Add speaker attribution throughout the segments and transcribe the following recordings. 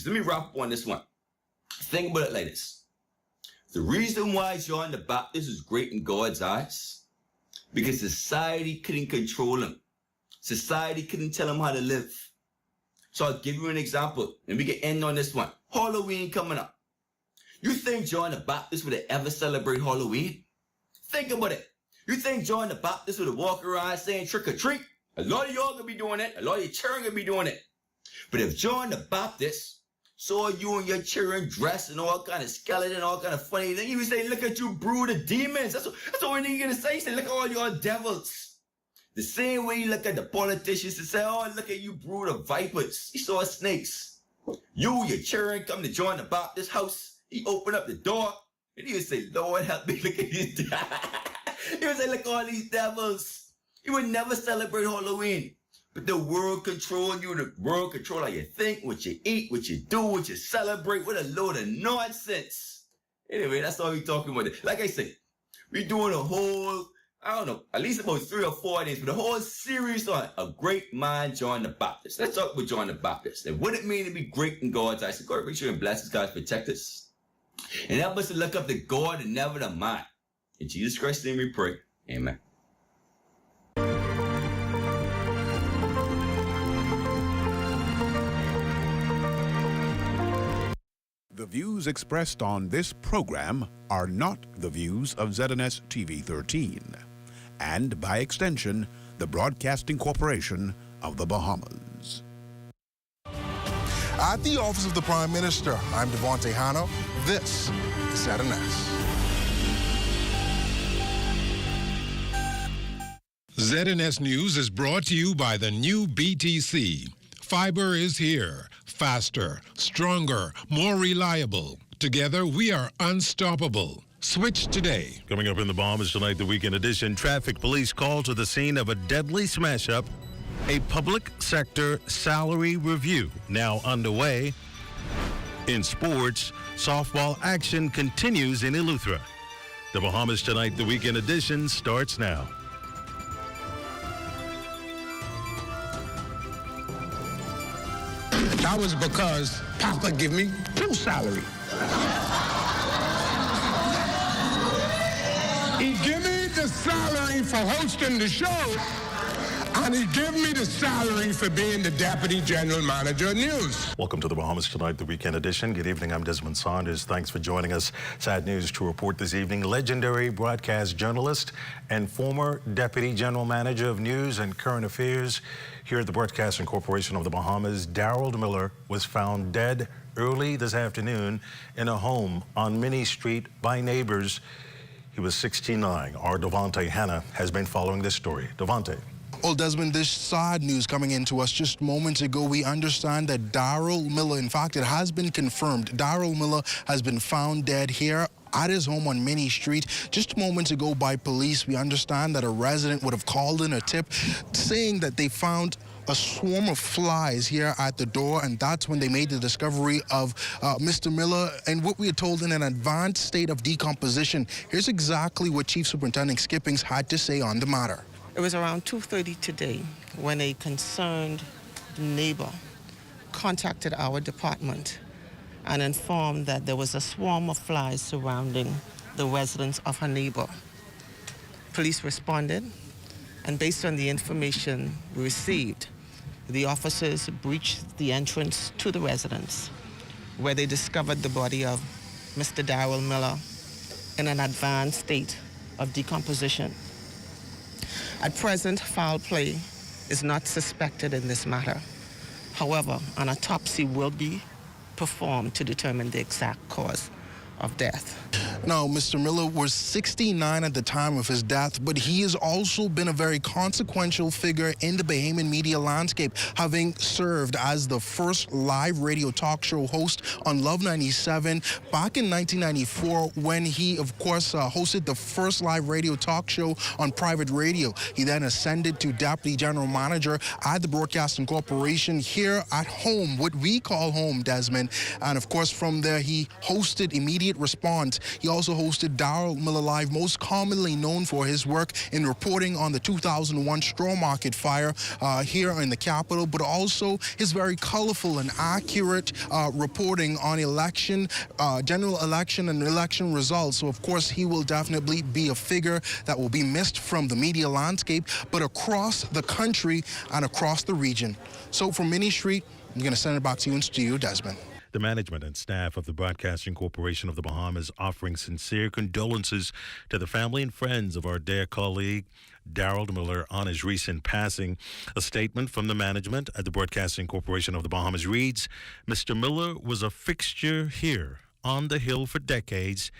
Speaker 1: Let me wrap up on this one. Think about it like this. The reason why John the Baptist was great in God's eyes, because society couldn't control him. Society couldn't tell him how to live. So I'll give you an example, and we can end on this one. Halloween coming up. You think John the Baptist would have ever celebrate Halloween? Think about it. You think John the Baptist would have walked around saying trick or treat? A lot of y'all gonna be doing it. A lot of your children gonna be doing it. But if John the Baptist saw you and your children dressed in all kind of skeleton, all kind of funny things, he would say, look at you, brood of demons. That's the only thing you're gonna say. He said, look at all your devils. The same way you look at the politicians and say, oh, look at you, brood of vipers. He saw snakes. You, your children, come to John the Baptist house. He opened up the door, and he would say, Lord, help me, look at these. He would say, look at all these devils. He would never celebrate Halloween. But the world control you. The world control how you think, what you eat, what you do, what you celebrate. What a load of nonsense. Anyway, that's all we're talking about. Like I said, we're doing a whole, I don't know, at least about 3 or 4 days, but a whole series on a great man, John the Baptist. Let's talk about John the Baptist and what it means to be great in God's eyes. So God, make sure and bless us, God, protect us. And help us to look up to God and never to man. In Jesus Christ's name we pray. Amen.
Speaker 2: The views expressed on this program are not the views of ZNS TV 13 and, by extension, the Broadcasting Corporation of the Bahamas.
Speaker 3: At the Office of the Prime Minister, I'm Devontae Hanna. This is ZNS.
Speaker 4: ZNS News is brought to you by the new BTC. Fiber is here. Faster, stronger, more reliable. Together, we are unstoppable. Switch today.
Speaker 5: Coming up in the Bahamas tonight, the weekend edition, traffic police call to the scene of a deadly smash-up. A public sector salary review now underway. In sports, softball action continues in Eleuthera. The Bahamas tonight, the weekend edition starts now.
Speaker 6: That was because Papa give me 2 salary. He give me the salary for hosting the show, and he give me the salary for being the Deputy General Manager of News.
Speaker 5: Welcome to the Bahamas tonight, the weekend edition. Good evening, I'm Desmond Saunders. Thanks for joining us. Sad news to report this evening. Legendary broadcast journalist and former Deputy General Manager of News and Current Affairs here at the Broadcasting Corporation of the Bahamas, Daral Miller, was found dead early this afternoon in a home on Minnie Street by neighbors. He was 69. Our Devontae Hanna has been following this story. Devontae.
Speaker 3: Well, Desmond, this sad news coming into us just moments ago. We understand that Daral Miller, in fact, it has been confirmed, Daral Miller has been found dead here at his home on Minnie Street just moments ago by police. We understand that a resident would have called in a tip saying that they found a swarm of flies here at the door, and that's when they made the discovery of Mr. Miller and what we are told in an advanced state of decomposition. Here's exactly what Chief Superintendent Skippings had to say on the matter.
Speaker 7: It was around 2:30 today when a concerned neighbor contacted our department and informed that there was a swarm of flies surrounding the residence of her neighbor. Police responded, and based on the information we received, the officers breached the entrance to the residence, where they discovered the body of Mr. Daral Miller in an advanced state of decomposition. At present, foul play is not suspected in this matter. However, an autopsy will be performed to determine the exact cause of death.
Speaker 3: Now, Mr. Miller was 69 at the time of his death, but he has also been a very consequential figure in the Bahamian media landscape, having served as the first live radio talk show host on Love 97 back in 1994 when he, of course, hosted the first live radio talk show on private radio. He then ascended to Deputy General Manager at the Broadcasting Corporation here at home, what we call home, Desmond. And, of course, from there, he hosted immediately immediate response. He also hosted Daral Miller Live, most commonly known for his work in reporting on the 2001 straw market fire here in the Capitol, but also his very colorful and accurate reporting on election, general election and election results. So, of course, he will definitely be a figure that will be missed from the media landscape, but across the country and across the region. So, from Minnie Street, I'm going to send it back to you in studio, Desmond.
Speaker 5: The management and staff of the Broadcasting Corporation of the Bahamas offering sincere condolences to the family and friends of our dear colleague, Daral Miller, on his recent passing. A statement from the management at the Broadcasting Corporation of the Bahamas reads, Mr. Miller was a fixture here on the Hill for decades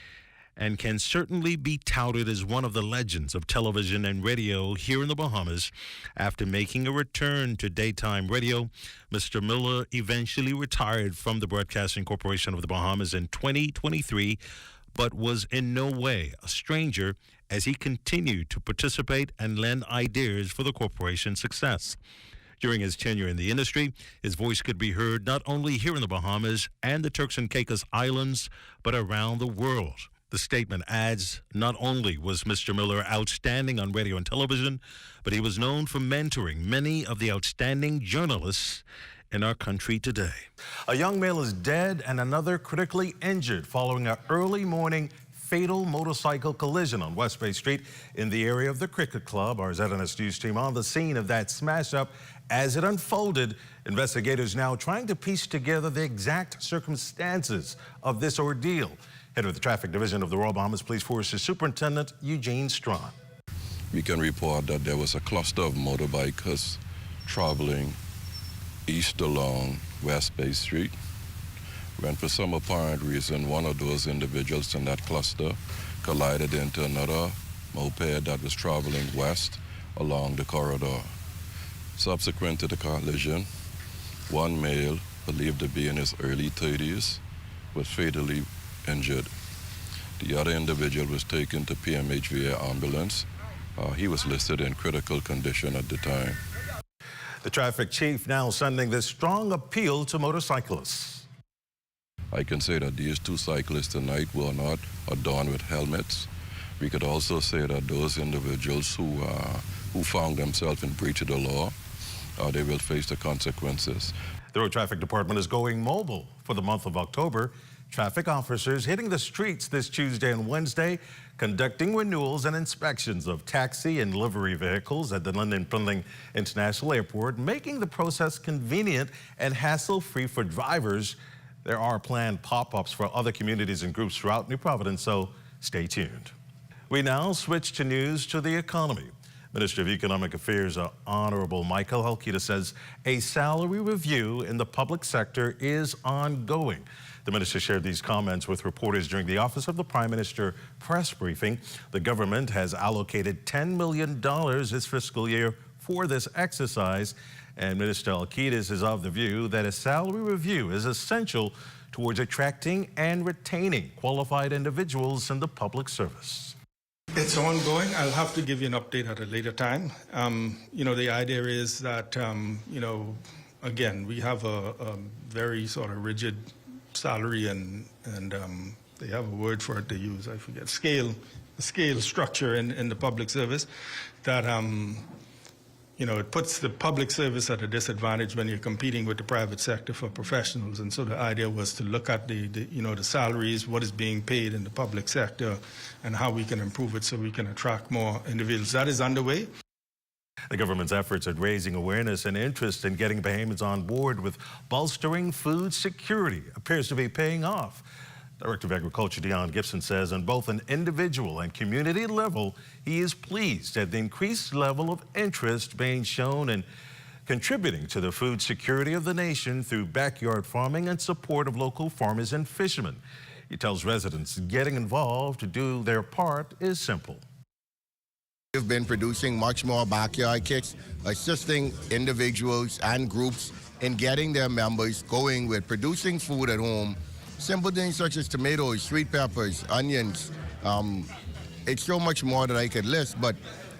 Speaker 5: and can certainly be touted as one of the legends of television and radio here in the Bahamas. After making a return to daytime radio, Mr. Miller eventually retired from the Broadcasting Corporation of the Bahamas in 2023, but was in no way a stranger as he continued to participate and lend ideas for the corporation's success. During his tenure in the industry, his voice could be heard not only here in the Bahamas and the Turks and Caicos Islands, but around the world. The statement adds, not only was Mr. Miller outstanding on radio and television, but he was known for mentoring many of the outstanding journalists in our country today. A young male is dead and another critically injured following an early morning fatal motorcycle collision on West Bay Street in the area of the Cricket Club. Our ZNS News team on the scene of that smash-up as it unfolded. Investigators now trying to piece together the exact circumstances of this ordeal. Head of the Traffic Division of the Royal Bahamas Police Force's Superintendent Eugene Strawn.
Speaker 8: We can report that there was a cluster of motorbikers traveling east along West Bay Street, when for some apparent reason one of those individuals in that cluster collided into another moped that was traveling west along the corridor. Subsequent to the collision, one male, believed to be in his early 30s, was fatally injured. The other individual was taken to PMHVA ambulance. He was listed in critical condition at the time.
Speaker 5: The traffic chief now sending this strong appeal to motorcyclists.
Speaker 8: I can say that these two cyclists tonight were not adorned with helmets. We could also say that those individuals who found themselves in breach of the law, they will face the consequences.
Speaker 5: The Road Traffic Department is going mobile for the month of October. Traffic officers hitting the streets this Tuesday and Wednesday, conducting renewals and inspections of taxi and livery vehicles at the London Finling International Airport, making the process convenient and hassle-free for drivers. There are planned pop-ups for other communities and groups throughout New Providence, so stay tuned. We now switch to news to the economy. Minister of Economic Affairs, Honorable Michael Halkita, says a salary review in the public sector is ongoing. The minister shared these comments with reporters during the Office of the Prime Minister press briefing. The government has allocated $10 million this fiscal year for this exercise, and Minister Halkita is of the view that a salary review is essential towards attracting and retaining qualified individuals in the public service.
Speaker 9: It's ongoing. I'll have to give you an update at a later time. The idea is that, again, we have a very sort of rigid salary and they have a word for it they use, I forget, scale structure in the public service that, it puts the public service at a disadvantage when you're competing with the private sector for professionals. And so the idea was to look at the salaries, what is being paid in the public sector, and how we can improve it so we can attract more individuals. That is underway.
Speaker 5: The government's efforts at raising awareness and interest in getting Bahamians on board with bolstering food security appears to be paying off. Director of Agriculture Dion Gibson says on both an individual and community level, he is pleased at the increased level of interest being shown in contributing to the food security of the nation through backyard farming and support of local farmers and fishermen. He tells residents getting involved to do their part is simple.
Speaker 10: We've been producing much more backyard kits, assisting individuals and groups in getting their members going with producing food at home. Simple things such as tomatoes, sweet peppers, onions. It's so much more that I could list, but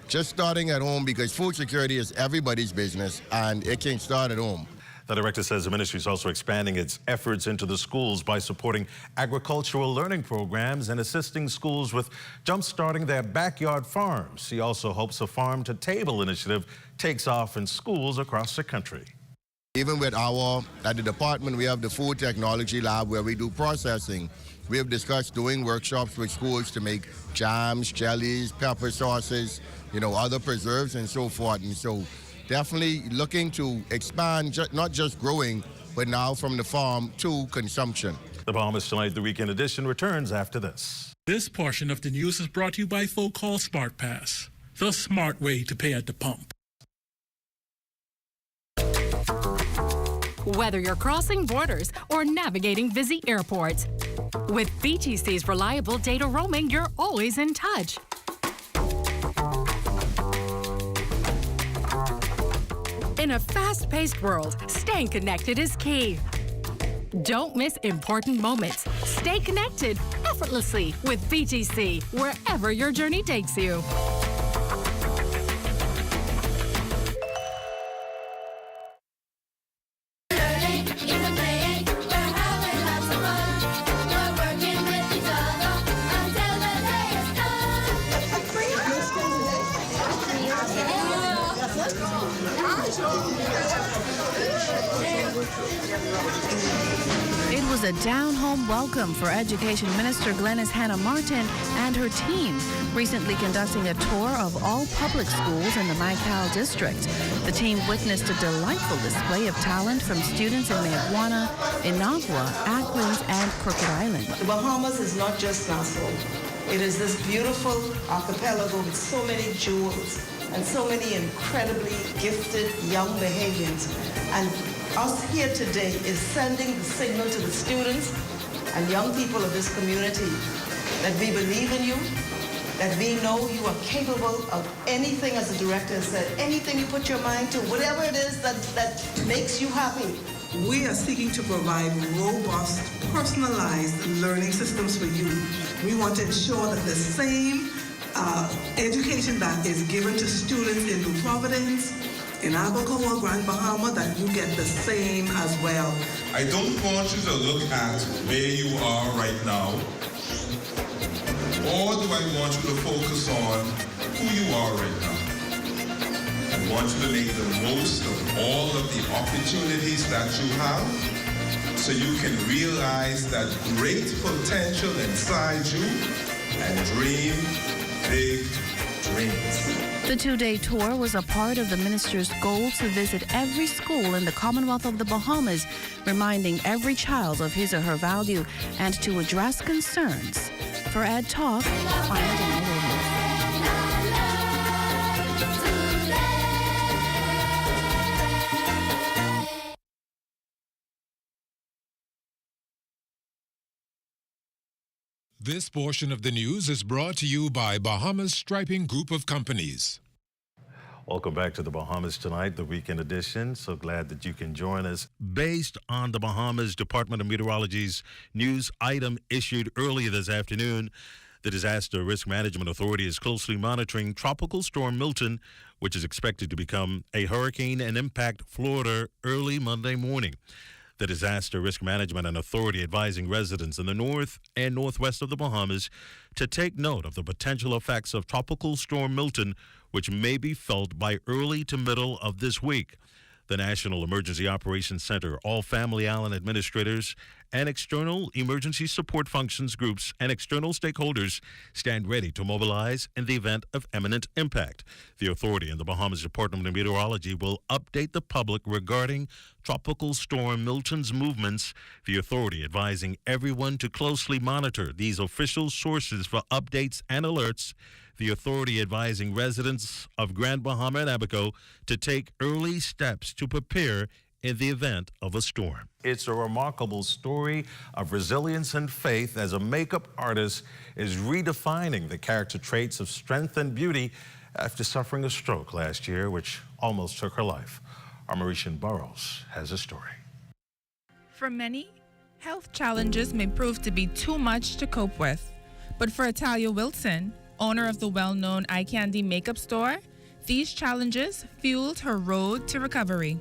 Speaker 10: just starting at home, because food security is everybody's business and it can start at home.
Speaker 5: The director says the ministry is also expanding its efforts into the schools by supporting agricultural learning programs and assisting schools with jump-starting their backyard farms. He also hopes a farm-to-table initiative takes off in schools across the country.
Speaker 10: Even with at the department, we have the food technology lab where we do processing. We have discussed doing workshops with schools to make jams, jellies, pepper sauces, other preserves and so forth. And so definitely looking to expand, not just growing, but now from the farm to consumption.
Speaker 5: The Bahamas Tonight, the weekend edition, returns after this.
Speaker 11: This portion of the news is brought to you by folk called Smart Pass, the smart way to pay at the pump.
Speaker 12: Whether you're crossing borders or navigating busy airports, with BTC's reliable data roaming, you're always in touch. In a fast-paced world, staying connected is key. Don't miss important moments. Stay connected effortlessly with BTC, wherever your journey takes you.
Speaker 13: It was a down-home welcome for Education Minister Glenys Hannah Martin and her team, recently conducting a tour of all public schools in the Maikal district. The team witnessed a delightful display of talent from students in Mayaguana, Inagua, Acklins, and Crooked Island.
Speaker 7: The Bahamas is not just Nassau. It is this beautiful archipelago with so many jewels and so many incredibly gifted young Bahamians. And us here today is sending the signal to the students and young people of this community that we believe in you, that we know you are capable of anything, as the director has said, anything you put your mind to, whatever it is that makes you happy. We are seeking to provide robust, personalized learning systems for you. We want to ensure that the same education that is given to students in New Providence, in Abacoa, Grand Bahama, that you get the same as well.
Speaker 14: I don't want you to look at where you are right now, or do I want you to focus on who you are right now. I want you to make the most of all of the opportunities that you have so you can realize that great potential inside you and dream big dreams.
Speaker 13: The two-day tour was a part of the minister's goal to visit every school in the Commonwealth of the Bahamas, reminding every child of his or her value and to address concerns. For Ed Talk, I'm Daral Miller.
Speaker 4: This portion of the news is brought to you by Bahamas Striping Group of Companies.
Speaker 5: Welcome back to the Bahamas Tonight, the weekend edition. So glad that you can join us. Based on the Bahamas Department of Meteorology's news item issued earlier this afternoon, the Disaster Risk Management Authority is closely monitoring Tropical Storm Milton, which is expected to become a hurricane and impact Florida early Monday morning. The Disaster Risk Management Authority advising residents in the north and northwest of the Bahamas to take note of the potential effects of Tropical Storm Milton, which may be felt by early to middle of this week. The National Emergency Operations Center, all Family Island administrators, and external emergency support functions groups and external stakeholders stand ready to mobilize in the event of imminent impact. The authority and the Bahamas Department of Meteorology will update the public regarding Tropical Storm Milton's movements, the authority advising everyone to closely monitor these official sources for updates and alerts. The authority advising residents of Grand Bahama and Abaco to take early steps to prepare in the event of a storm. It's a remarkable story of resilience and faith as a makeup artist is redefining the character traits of strength and beauty after suffering a stroke last year, which almost took her life. Our Mauritian Burrows has a story.
Speaker 15: For many, health challenges may prove to be too much to cope with. But for Atalia Wilson, owner of the well-known Eye Candy makeup store, these challenges fueled her road to recovery.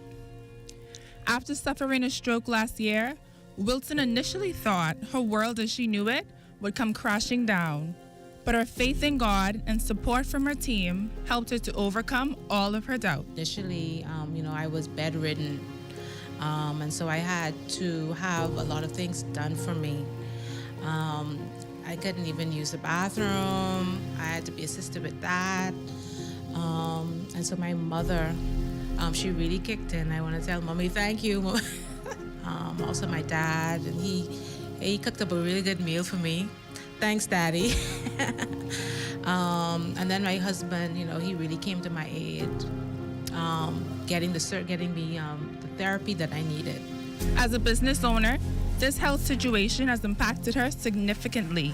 Speaker 15: After suffering a stroke last year, Wilson initially thought her world as she knew it would come crashing down. But her faith in God and support from her team helped her to overcome all of her doubt.
Speaker 16: Initially, I was bedridden, and so I had to have a lot of things done for me. I couldn't even use the bathroom. I had to be assisted with that. And so my mother, she really kicked in. I want to tell Mommy thank you. Also my dad, and he cooked up a really good meal for me. Thanks, Daddy. And then my husband, he really came to my aid, getting me the therapy that I needed.
Speaker 15: As a business owner, this health situation has impacted her significantly.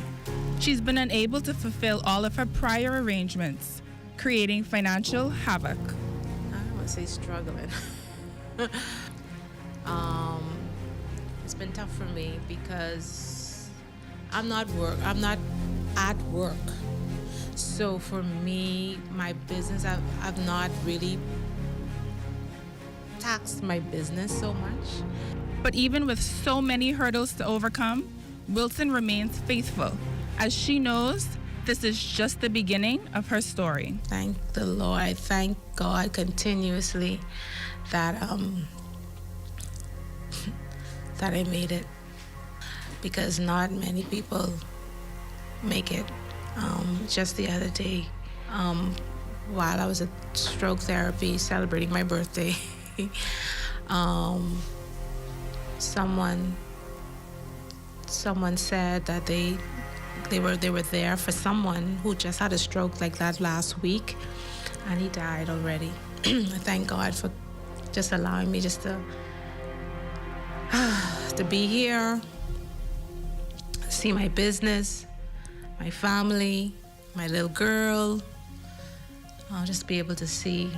Speaker 15: She's been unable to fulfill all of her prior arrangements, creating financial havoc.
Speaker 16: I don't want to say struggling. It's been tough for me because I'm not at work. So for me, my business, I've not really taxed my business so much.
Speaker 15: But even with so many hurdles to overcome, Wilson remains faithful, as she knows this is just the beginning of her story.
Speaker 16: Thank the Lord. I thank God continuously that that I made it, because not many people make it. Just the other day, while I was at stroke therapy celebrating my birthday, someone said that they were there for someone who just had a stroke like that last week, and he died already. Thank God for just allowing me just to be here, see my business, my family, my little girl. I'll just be able to see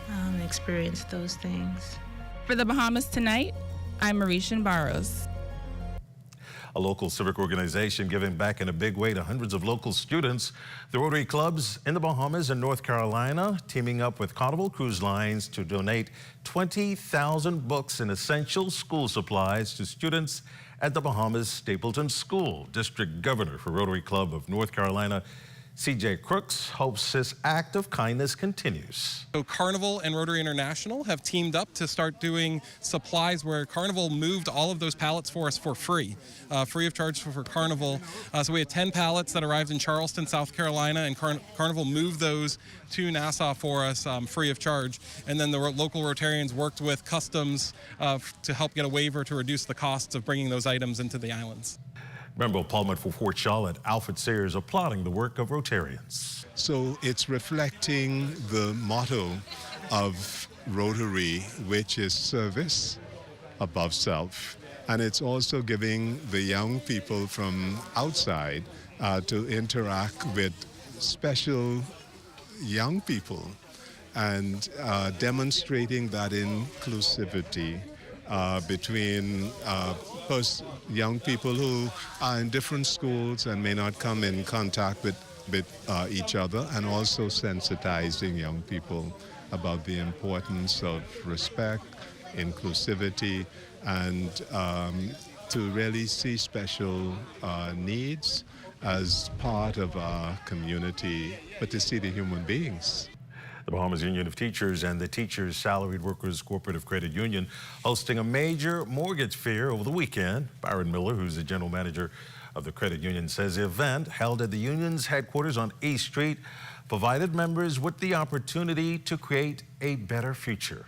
Speaker 16: and experience those things.
Speaker 15: For the Bahamas Tonight, I'm Marishan Barros.
Speaker 5: A local civic organization giving back in a big way to hundreds of local students. The Rotary clubs in the Bahamas and North Carolina teaming up with Carnival Cruise Lines to donate 20,000 books and essential school supplies to students at the Bahamas Stapleton School. District Governor for Rotary Club of North Carolina, C.J. Crooks, hopes this act of kindness continues.
Speaker 17: So Carnival and Rotary International have teamed up to start doing supplies where Carnival moved all of those pallets for us for free of charge for Carnival. So we had 10 pallets that arrived in Charleston, South Carolina, and Carnival moved those to Nassau for us free of charge. And then the local Rotarians worked with Customs to help get a waiver to reduce the costs of bringing those items into the islands.
Speaker 5: Member of Parliament for Fort Charlotte, Alfred Sayers, applauding the work of Rotarians.
Speaker 18: So it's reflecting the motto of Rotary, which is service above self. And it's also giving the young people from outside to interact with special young people and demonstrating that inclusivity between young people who are in different schools and may not come in contact with each other, and also sensitizing young people about the importance of respect, inclusivity, and to really see special needs as part of our community, but to see the human beings.
Speaker 5: The Bahamas Union of Teachers and the Teachers Salaried Workers Cooperative Credit Union hosting a major mortgage fair over the weekend. Ren Miller, who's the general manager of the credit union, says the event, held at the union's headquarters on East Street, provided members with the opportunity to create a better future.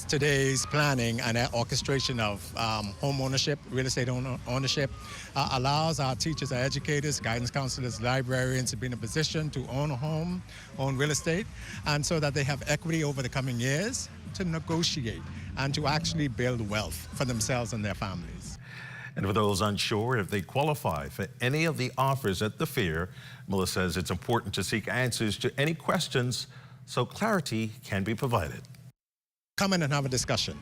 Speaker 19: Today's planning and orchestration of home ownership, real estate ownership, allows our teachers, our educators, guidance counselors, librarians to be in a position to own a home, own real estate, and so that they have equity over the coming years to negotiate and to actually build wealth for themselves and their families.
Speaker 5: And for those unsure if they qualify for any of the offers at the fair, Miller says it's important to seek answers to any questions so clarity can be provided.
Speaker 19: Come in and have a discussion.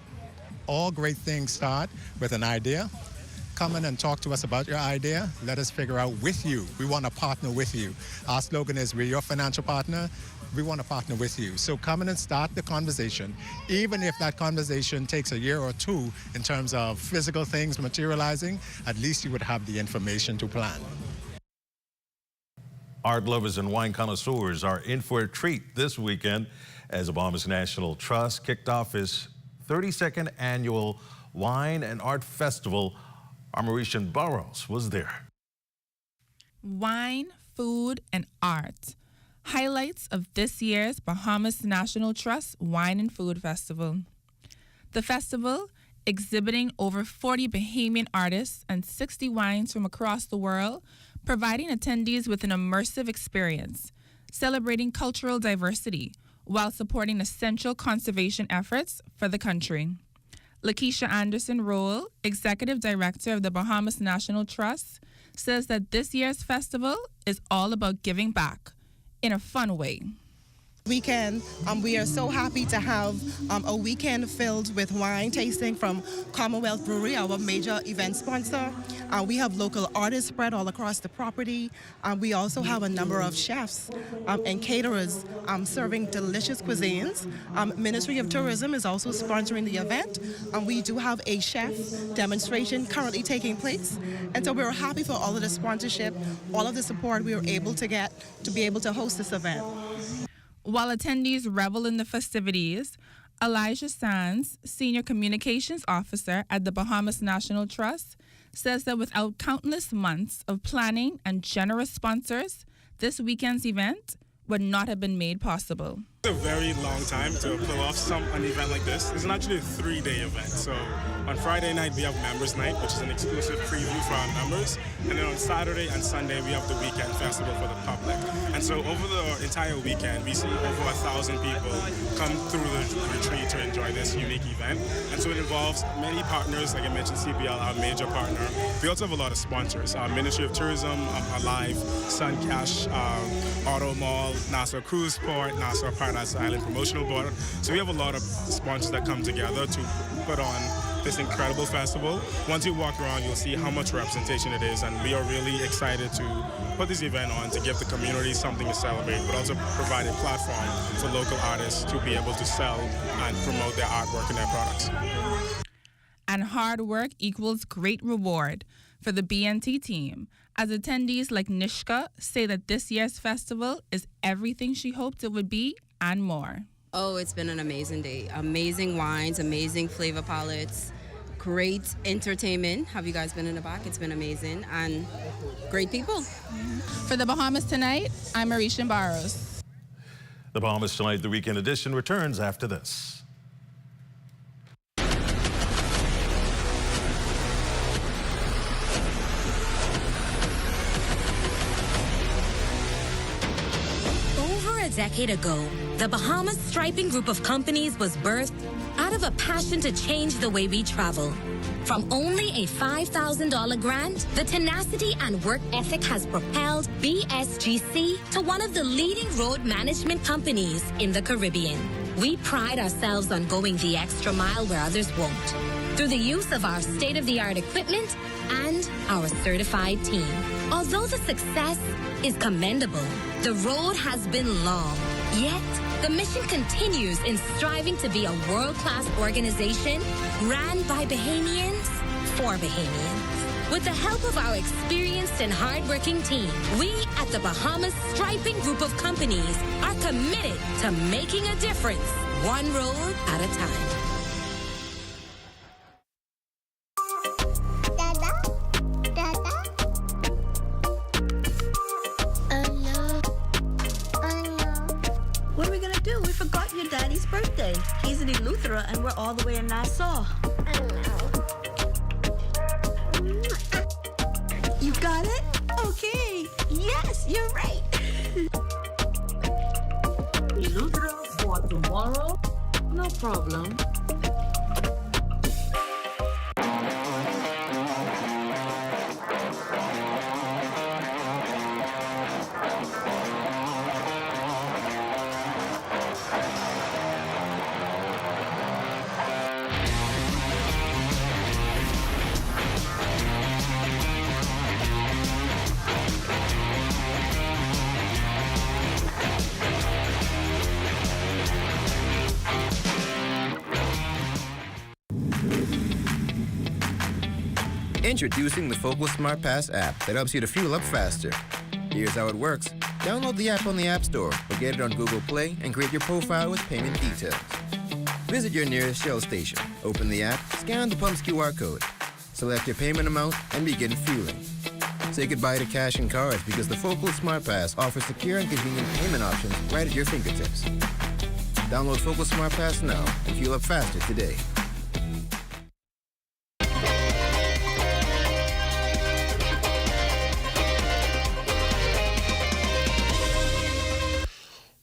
Speaker 19: All great things start with an idea. Come in and talk to us about your idea. Let us figure out with you. We want to partner with you. Our slogan is, we're your financial partner. we want to partner with you. So come in and start the conversation, even if that conversation takes a year or two in terms of physical things materializing, at least you would have the information to plan.
Speaker 5: Art lovers and wine connoisseurs are in for a treat this weekend as the Bahamas National Trust kicked off its 32nd annual Wine and Art Festival. Our Mauritian Burrows was there.
Speaker 15: Wine, food, and art. Highlights of this year's Bahamas National Trust Wine and Food Festival. The festival, exhibiting over 40 Bahamian artists and 60 wines from across the world, providing attendees with an immersive experience, celebrating cultural diversity while supporting essential conservation efforts for the country. Lakeisha Anderson-Roll, Executive Director of the Bahamas National Trust, says that this year's festival is all about giving back in a fun way.
Speaker 20: Weekend, we are so happy to have a weekend filled with wine tasting from Commonwealth Brewery, our major event sponsor. We have local artists spread all across the property. We also have a number of chefs and caterers serving delicious cuisines. Ministry of Tourism is also sponsoring the event. We do have a chef demonstration currently taking place. And so we're happy for all of the sponsorship, all of the support we were able to get to be able to host this event.
Speaker 15: While attendees revel in the festivities, Elijah Sands, Senior Communications Officer at the Bahamas National Trust, says that without countless months of planning and generous sponsors, this weekend's event would not have been made possible.
Speaker 21: It's a very long time to pull off an event like this. It's actually a 3-day event. So on Friday night, we have Members Night, which is an exclusive preview for our members. And then on Saturday and Sunday, we have the Weekend Festival for the public. And so over the entire weekend, we see over 1,000 people come through the retreat to enjoy this unique event. And so it involves many partners, like I mentioned, CBL, our major partner. We also have a lot of sponsors. Our Ministry of Tourism, Alive, Suncash, Auto Mall, Nassau Cruise Port, Nassau Paradise Island Promotional Board. So we have a lot of sponsors that come together to put on this incredible festival. Once you walk around, you'll see how much representation it is, and we are really excited to put this event on to give the community something to celebrate, but also provide a platform for local artists to be able to sell and promote their artwork and their products.
Speaker 15: And hard work equals great reward for the BNT team, as attendees like Nishka say that this year's festival is everything she hoped it would be and more.
Speaker 22: Oh, it's been an amazing day. Amazing wines, amazing flavor palettes, great entertainment. Have you guys been in the back? It's been amazing. And great people.
Speaker 15: For the Bahamas Tonight, I'm Mauritian Barros.
Speaker 5: The Bahamas Tonight, the weekend edition, returns after this.
Speaker 23: A decade ago, the Bahamas Striping Group of companies was birthed out of a passion to change the way we travel. From only a $5,000 grant, the tenacity and work ethic has propelled BSGC to one of the leading road management companies in the Caribbean. We pride ourselves on going the extra mile where others won't, through the use of our state-of-the-art equipment and our certified team. Although the success is commendable, the road has been long. Yet, the mission continues in striving to be a world-class organization ran by Bahamians for Bahamians. With the help of our experienced and hardworking team, we at the Bahamas Striping Group of companies are committed to making a difference, one road at a time.
Speaker 24: Daddy's birthday. He's in Eleuthera and we're all the way in Nassau. You got it? Okay. Yes, you're right.
Speaker 25: Eleuthera for tomorrow? No problem.
Speaker 1: Introducing the Focal Smart Pass app that helps you to fuel up faster. Here's how it works. Download the app on the App Store or get it on Google Play and create your profile with payment details. Visit your nearest Shell station, open the app, scan the pump's QR code, select your payment amount, and begin fueling. Say goodbye to cash and cards because the Focal Smart Pass offers secure and convenient payment options right at your fingertips. Download Focal Smart Pass now and fuel up faster today.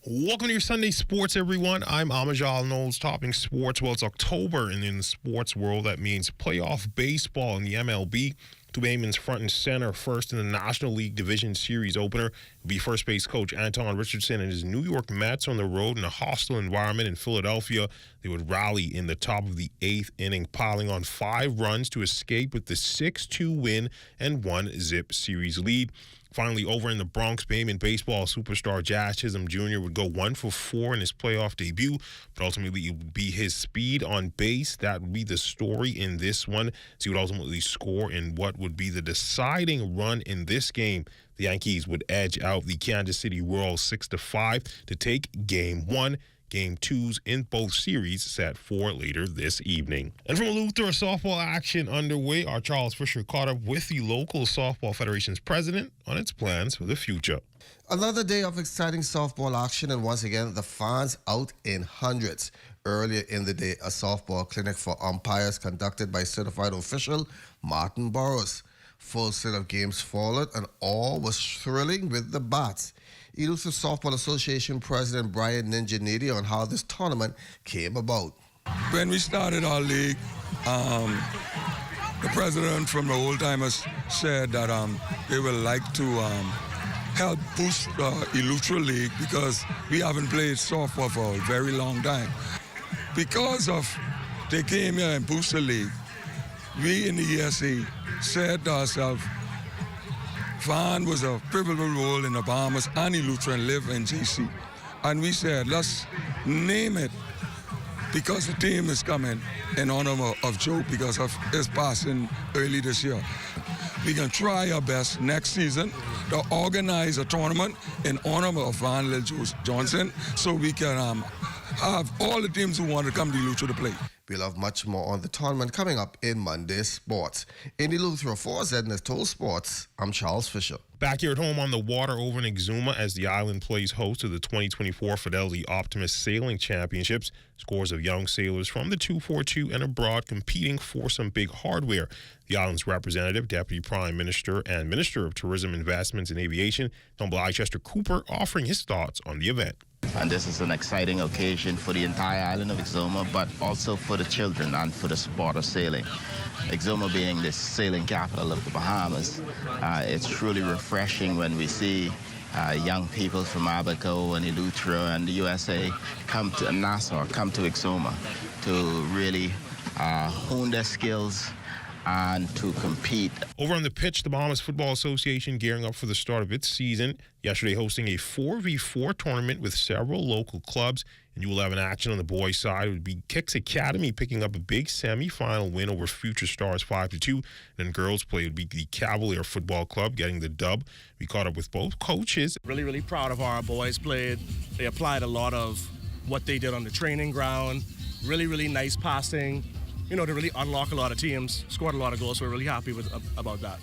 Speaker 2: Welcome to your Sunday Sports, everyone. I'm Amajal Knowles, topping sports. Well, it's October, and in the sports world, that means playoff baseball in the MLB. Two Bayman's front and center. First in the National League Division Series opener will be first base coach Anton Richardson and his New York Mets on the road in a hostile environment in Philadelphia. They would rally in the top of the 8th inning, piling on 5 runs to escape with the 6-2 win and 1-zip series lead. Finally, over in the Bronx, Bayman baseball superstar Jazz Chisholm Jr. would go 1 for 4 in his playoff debut, but ultimately it would be his speed on base that would be the story in this one. So he would ultimately score in what would be the deciding run in this game. The Yankees would edge out the Kansas City Royals 6-5 to take Game 1. Game 2s in both series set for later this evening. And from Luther, softball action underway. Our Charles Fisher caught up with the local softball federation's president on its plans for the future.
Speaker 3: Another day of exciting softball action, and once again, the fans out in hundreds. Earlier in the day, a softball clinic for umpires conducted by certified official Martin Burrows. Full set of games followed, and all was thrilling with the bats. Elusive Softball Association President Brian Ninjaniti on how this tournament came about.
Speaker 6: When we started our league, the president from the Old Timers said that they would like to help boost the Elusive League because we haven't played softball for a very long time. Because of they came here and boosted the league, we in the ESA said to ourselves, Van was a pivotal role in the Bahamas and Milton and live in GC. And we said, let's name it because the team is coming in honor of Joe because of his passing early this year. We can try our best next season to organize a tournament in honor of Van Lil Johnson so we can have all the teams who want to come to Lucha to play.
Speaker 3: We'll have much more on the tournament coming up in Monday Sports. In the Lutheran for Zedness Total Sports, I'm Charles Fisher.
Speaker 2: Back here at home on the water over in Exuma as the island plays host to the 2024 Fidelity Optimist Sailing Championships. Scores of young sailors from the 242 and abroad competing for some big hardware. The island's representative, Deputy Prime Minister and Minister of Tourism, Investments and Aviation, Humble Chester Cooper, offering his thoughts on the event.
Speaker 8: And this is an exciting occasion for the entire island of Exuma, but also for the children and for the sport of sailing. Exuma being the sailing capital of the Bahamas, it's truly refreshing when we see young people from Abaco and Eleuthera and the USA come to Nassau, come to Exuma to really hone their skills and to compete.
Speaker 2: Over on the pitch, the Bahamas Football Association gearing up for the start of its season. Yesterday hosting a 4v4 tournament with several local clubs. And you will have an action on the boys' side. It would be Kicks Academy picking up a big semi-final win over Future Stars 5-2. Then girls' play would be the Cavalier Football Club getting the dub. We caught up with both coaches.
Speaker 26: Really, really proud of how our boys played. They applied a lot of what they did on the training ground. Really, really nice passing. You know, to really unlock a lot of teams, scored a lot of goals. So we're really happy about that.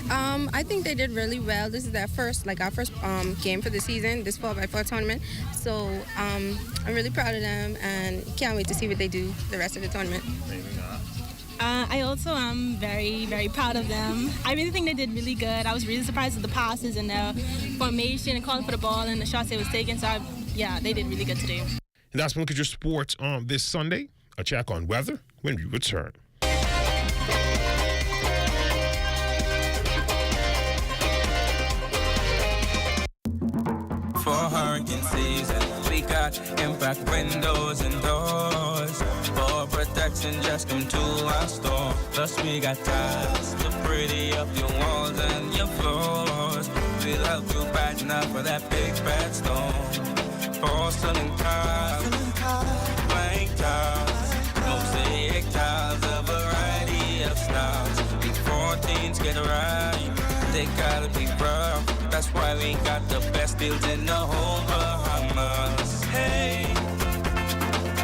Speaker 27: I think they did really well. This is our first game for the season, this 4x4 tournament. So I'm really proud of them and can't wait to see what they do the rest of the tournament.
Speaker 28: I also am very, very proud of them. I really think they did really good. I was really surprised with the passes and the formation and calling for the ball and the shots they was taking. So yeah, they did really good today.
Speaker 2: And that's when we look at your sports on this Sunday. A check on weather when we return.
Speaker 29: For hurricane season, we got impact windows and doors. For protection, just come to our store. Plus we got tiles to pretty up your walls and your floors. We'll help you brighten up for that big bad storm. Porcelain tiles, blank tiles, mosaic tiles, a variety of styles. 14 they gotta be rough. That's why we got the best deals in the whole Bahamas. Hey,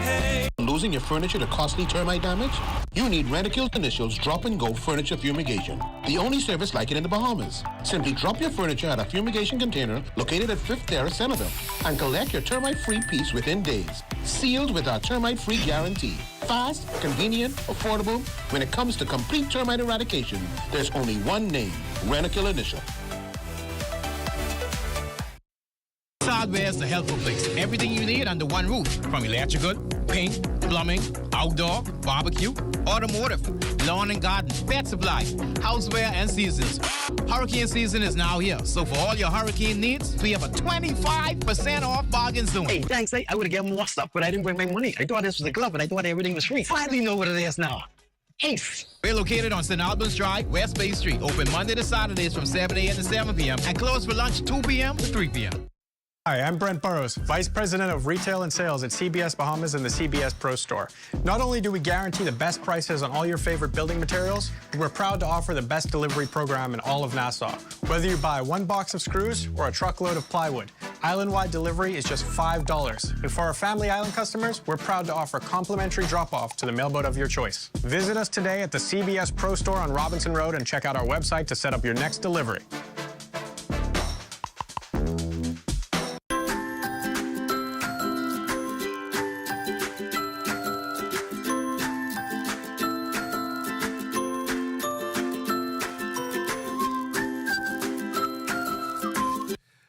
Speaker 29: hey.
Speaker 4: Losing your furniture to costly termite damage? You need Ren Initial's drop-and-go furniture fumigation, the only service like it in the Bahamas. Simply drop your furniture at a fumigation container located at 5th Terrace, Centerville, and collect your termite-free piece within days, sealed with our termite-free guarantee. Fast, convenient, affordable. When it comes to complete termite eradication, there's only one name, Ren Initial.
Speaker 7: Hardware is the helpful place. Everything you need under one roof, from electrical, paint, plumbing, outdoor, barbecue, automotive, lawn and garden, pet supply, houseware, and seasons. Hurricane season is now here, so for all your hurricane needs, we have a 25% off bargain zone.
Speaker 9: Hey, thanks. I would have given more stuff, but I didn't bring my money. I thought this was a glove, and I thought everything was free. Finally know what it is now. Ace.
Speaker 7: We're located on St. Albans Drive, West Bay Street, open Monday to Saturdays from 7 a.m. to 7 p.m. and closed for lunch 2 p.m. to 3 p.m.
Speaker 10: Hi, I'm Brent Burrows, Vice President of Retail and Sales at CBS Bahamas and the CBS Pro Store. Not only do we guarantee the best prices on all your favorite building materials, we're proud to offer the best delivery program in all of Nassau. Whether you buy one box of screws or a truckload of plywood, island-wide delivery is just $5. And for our Family Island customers, we're proud to offer complimentary drop-off to the mailboat of your choice. Visit us today at the CBS Pro Store on Robinson Road and check out our website to set up your next delivery.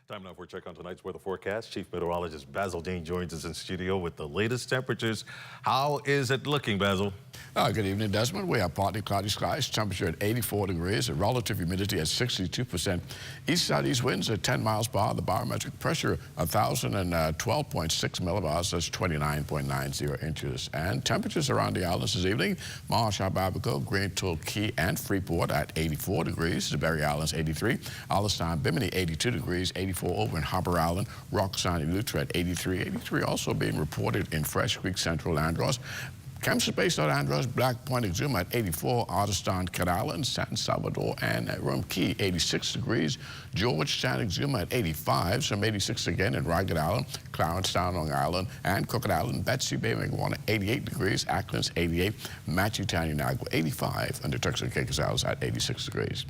Speaker 5: Time now for a check on tonight's weather forecast. Chief Meteorologist Basil Dean joins us in studio with the latest temperatures. How is it looking, Basil?
Speaker 11: Good evening, Desmond. We have partly cloudy skies, temperature at 84 degrees, a relative humidity at 62%. East-southeast winds at 10 miles per hour. The barometric pressure 1,012.6 millibars, that's 29.90 inches. And temperatures around the islands this evening: Marsh, Ababaco, Green Tool Key, and Freeport at 84 degrees. The Berry Islands 83. Alistown, Bimini 82 degrees, 84 over in Harper Island. Roxanne, Eleuthera at 83. 83 also being reported in Fresh Creek, Central Andros. Kempsey Bay, South Andros, Black Point, Exuma at 84, Artistan, Cat Island, San Salvador, and Rum Key, 86 degrees. Georgetown, Exuma at 85, some 86 again in Ragged Island, Clarence Town, Long Island, and Crooked Island. Betsy Bay, Megawana, 88 degrees. Acklands, 88. Matchetown, Unagua, 85, and the Turks and Caicos Islands at 86 degrees.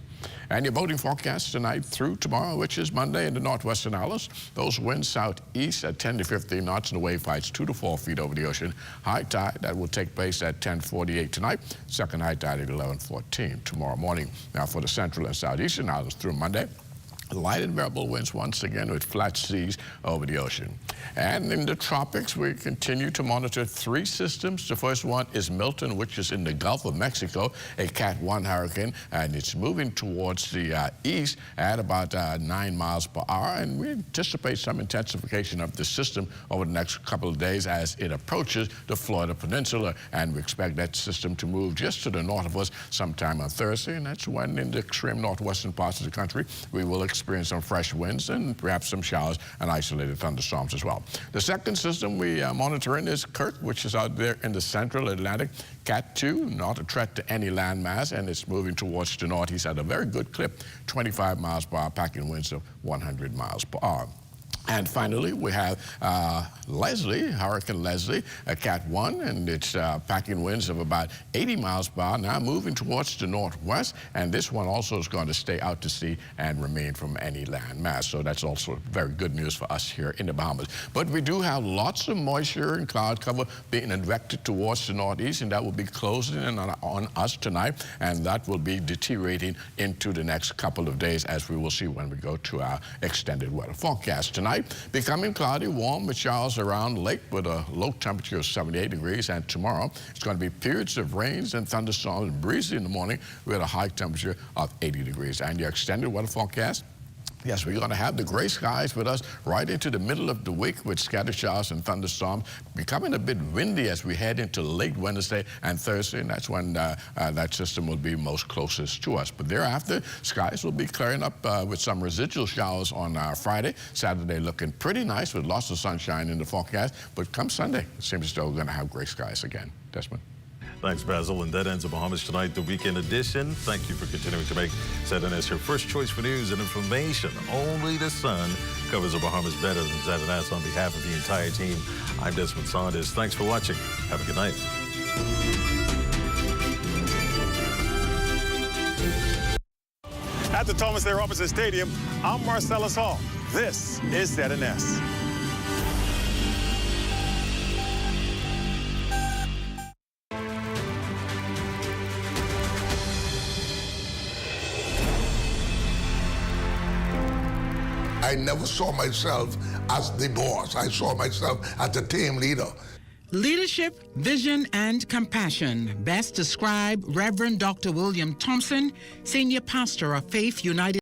Speaker 11: And your boating forecast tonight through tomorrow, which is Monday, in the northwestern islands. Those winds southeast at 10 to 15 knots, and the wave heights 2 to 4 feet over the ocean. High tide, that will take place at 10:48 tonight. Second high tide at 11:14 tomorrow morning. Now for the central and southeastern islands through Monday, light and variable winds once again with flat seas over the ocean. And in the tropics, we continue to monitor 3 systems. The first one is Milton, which is in the Gulf of Mexico, a Cat 1 hurricane, and it's moving towards the east at about 9 miles per hour. And we anticipate some intensification of the system over the next couple of days as it approaches the Florida Peninsula. And we expect that system to move just to the north of us sometime on Thursday. And that's when in the extreme northwestern parts of the country, we will experience some fresh winds and perhaps some showers and isolated thunderstorms as well. The second system we are monitoring is Kirk, which is out there in the central Atlantic. Cat 2, not a threat to any landmass, and it's moving towards the northeast at a very good clip, 25 miles per hour, packing winds of 100 miles per hour. And finally, we have Leslie, Hurricane Leslie, a Cat 1, and it's packing winds of about 80 miles per hour, now moving towards the northwest. And this one also is going to stay out to sea and remain from any land mass. So that's also very good news for us here in the Bahamas. But we do have lots of moisture and cloud cover being advected towards the northeast, and that will be closing in on us tonight. And that will be deteriorating into the next couple of days, as we will see when we go to our extended weather forecast tonight. Becoming cloudy, warm with showers around lake with a low temperature of 78 degrees. And tomorrow, it's going to be periods of rains and thunderstorms and breezy in the morning with a high temperature of 80 degrees. And your extended weather forecast: yes, we're going to have the gray skies with us right into the middle of the week with scattered showers and thunderstorms, becoming a bit windy as we head into late Wednesday and Thursday, and that's when that system will be most closest to us. But thereafter, skies will be clearing up with some residual showers on Friday. Saturday looking pretty nice with lots of sunshine in the forecast, but come Sunday, it seems as though we're going to have gray skies again. Desmond?
Speaker 5: Thanks, Basil. And that ends the Bahamas Tonight, the weekend edition. Thank you for continuing to make ZNS your first choice for news and information. Only the Sun covers the Bahamas better than ZNS. On behalf of the entire team, I'm Desmond Saunders. Thanks for watching. Have a good night.
Speaker 12: At the Thomas A. Robinson Stadium, I'm Marcellus Hall. This is ZNS.
Speaker 13: I never saw myself as the boss. I saw myself as the team leader.
Speaker 14: Leadership, vision, and compassion. Best describe Reverend Dr. William Thompson, Senior Pastor of Faith United